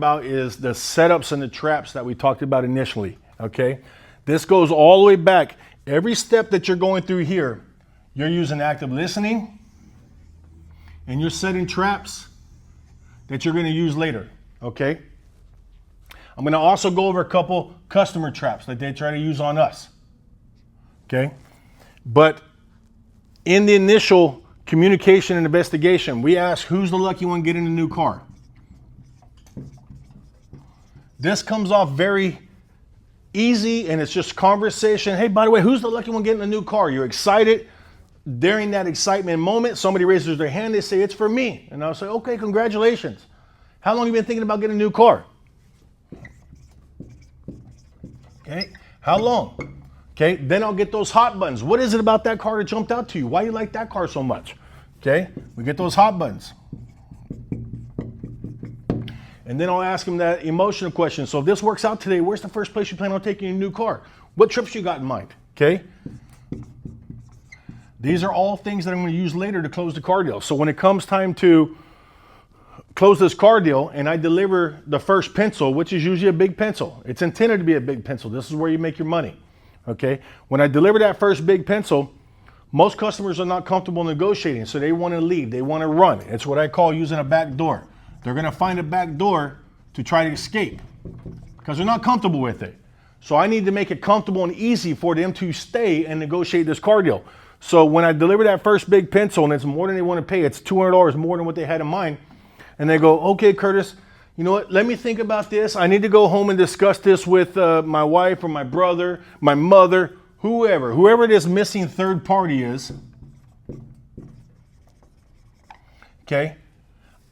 about is the setups and the traps that we talked about initially, okay? This goes all the way back. Every step that you're going through here, you're using active listening and you're setting traps that you're gonna use later, okay? I'm gonna also go over a couple customer traps that they try to use on us, okay? But in the initial communication and investigation, we ask who's the lucky one getting a new car. This comes off very easy and it's just conversation. Hey, by the way, who's the lucky one getting a new car? You're excited. During that excitement moment, somebody raises their hand, they say, it's for me. And I'll say, okay, congratulations. How long have you been thinking about getting a new car? Okay, how long? Okay, then I'll get those hot buttons. What is it about that car that jumped out to you? Why do you like that car so much? Okay, we get those hot buttons. And then I'll ask them that emotional question. So if this works out today, where's the first place you plan on taking a new car? What trips you got in mind? Okay. These are all things that I'm going to use later to close the car deal. So when it comes time to close this car deal and I deliver the first pencil, which is usually a big pencil. It's intended to be a big pencil. This is where you make your money. Okay. When I deliver that first big pencil, most customers are not comfortable negotiating. So they want to leave. They want to run. It's what I call using a back door. They're going to find a back door to try to escape because they're not comfortable with it. So I need to make it comfortable and easy for them to stay and negotiate this car deal. So when I deliver that first big pencil and it's more than they want to pay, it's $200 more than what they had in mind. And they go, okay, Curtis, you know what? Let me think about this. I need to go home and discuss this with my wife or my brother, my mother, whoever this missing third party is. Okay.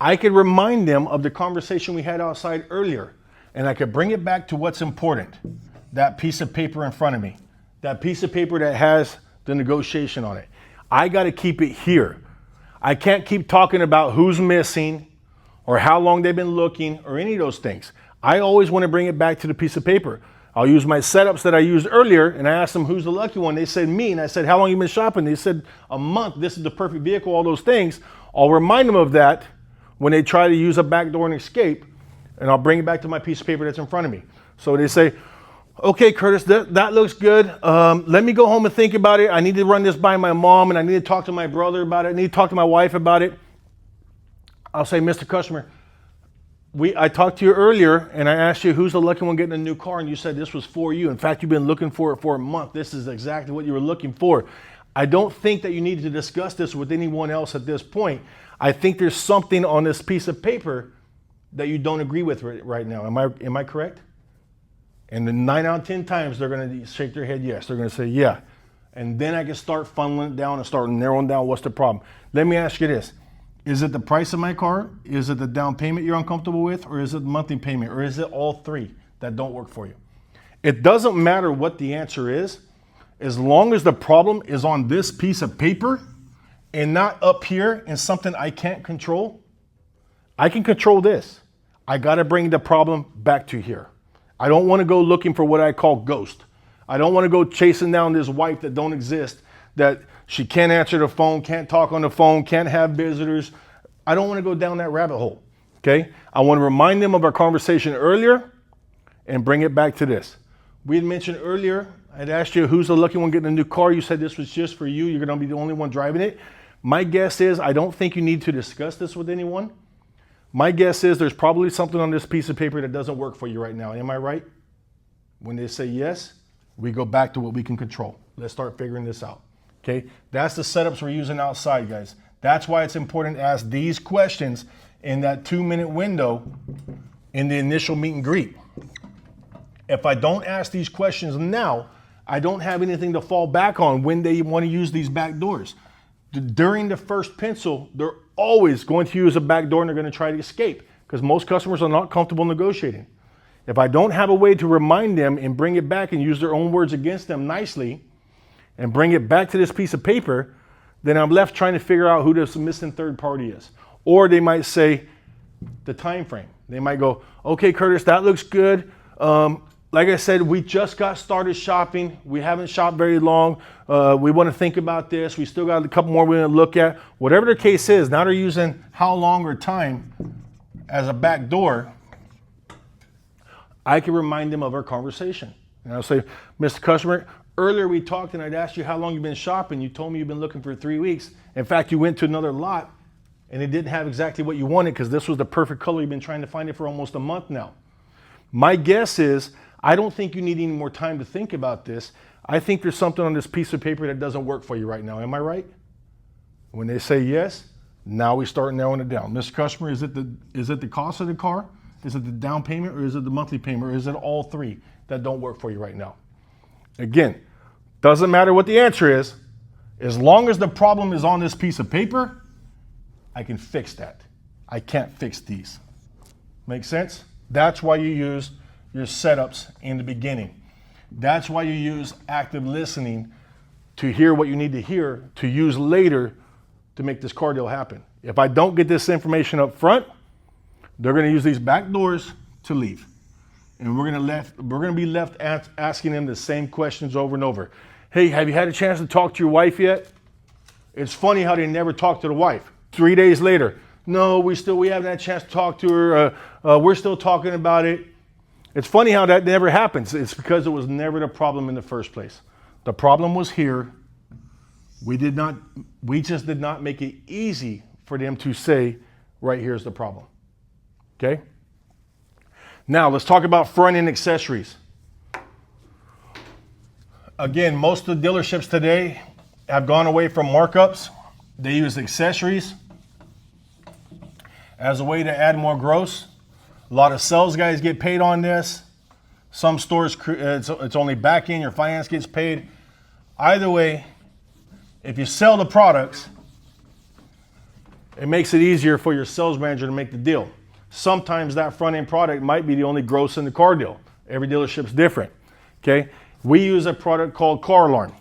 I could remind them of the conversation we had outside earlier, and I could bring it back to what's important. That piece of paper in front of me, that piece of paper that has the negotiation on it. I got to keep it here. I can't keep talking about who's missing or how long they've been looking or any of those things. I always want to bring it back to the piece of paper. I'll use my setups that I used earlier, and I asked them who's the lucky one. They said me, and I said, how long you been shopping? They said a month. This is the perfect vehicle, all those things. I'll remind them of that when they try to use a back door and escape, and I'll bring it back to my piece of paper that's in front of me. So they say, okay, Curtis, that looks good. Let me go home and think about it. I need to run this by my mom, and I need to talk to my brother about it. I need to talk to my wife about it. I'll say, Mr. Customer, I talked to you earlier, and I asked you who's the lucky one getting a new car, and you said this was for you. In fact, you've been looking for it for a month. This is exactly what you were looking for. I don't think that you need to discuss this with anyone else at this point. I think there's something on this piece of paper that you don't agree with right now. Am I correct? And then 9 out of 10 times they're going to shake their head yes. They're going to say yeah. And then I can start funneling it down and start narrowing down what's the problem. Let me ask you this. Is it the price of my car? Is it the down payment you're uncomfortable with? Or is it the monthly payment? Or is it all three that don't work for you? It doesn't matter what the answer is, as long as the problem is on this piece of paper and not up here in something I can't control. I can control this. I got to bring the problem back to here. I don't want to go looking for what I call ghost. I don't want to go chasing down this wife that don't exist, that she can't answer the phone, can't talk on the phone, can't have visitors. I don't want to go down that rabbit hole, okay? I want to remind them of our conversation earlier and bring it back to this. We had mentioned earlier, I'd asked you who's the lucky one getting a new car. You said this was just for you. You're going to be the only one driving it. My guess is I don't think you need to discuss this with anyone. My guess is there's probably something on this piece of paper that doesn't work for you right now. Am I right? When they say yes, we go back to what we can control. Let's start figuring this out. Okay? That's the setups we're using outside, guys. That's why it's important to ask these questions in that 2-minute window in the initial meet and greet. If I don't ask these questions now, I don't have anything to fall back on when they want to use these back doors. During the first pencil, they're always going to use a back door and they're going to try to escape because most customers are not comfortable negotiating. If I don't have a way to remind them and bring it back and use their own words against them nicely and bring it back to this piece of paper, then I'm left trying to figure out who this missing third party is. Or they might say the time frame. They might go, okay, Curtis, that looks good. Like I said, we just got started shopping. We haven't shopped very long. We want to think about this. We still got a couple more we want to look at. Whatever the case is, now they're using how long or time as a back door I can remind them of our conversation. And I'll say, Mr. Customer, earlier we talked and I'd asked you how long you've been shopping. You told me you've been looking for 3 weeks. In fact, you went to another lot and it didn't have exactly what you wanted because this was the perfect color. You've been trying to find it for almost a month now. My guess is, I don't think you need any more time to think about this. I think there's something on this piece of paper that doesn't work for you right now. Am I right? When they say yes, now we start narrowing it down. Mr. Customer, is it the cost of the car? Is it the down payment, or is it the monthly payment, or is it all three that don't work for you right now? Again, doesn't matter what the answer is. As long as the problem is on this piece of paper, I can fix that. I can't fix these. Make sense? That's why you use your setups in the beginning. That's why you use active listening to hear what you need to hear to use later to make this car deal happen. If I don't get this information up front, they're going to use these back doors to leave. And we're going to be left asking them the same questions over and over. Hey, have you had a chance to talk to your wife yet? It's funny how they never talk to the wife. 3 days later, no, we haven't had a chance to talk to her. We're still talking about it. It's funny how that never happens. It's because it was never the problem in the first place. The problem was here. We just did not make it easy for them to say, right here's the problem. Okay? Now let's talk about front end accessories. Again, most of the dealerships today have gone away from markups. They use accessories as a way to add more gross. A lot of sales guys get paid on this. Some stores, it's only back end, your finance gets paid. Either way, if you sell the products, it makes it easier for your sales manager to make the deal. Sometimes that front end product might be the only gross in the car deal. Every dealership's different. Okay? We use a product called Car Alarm.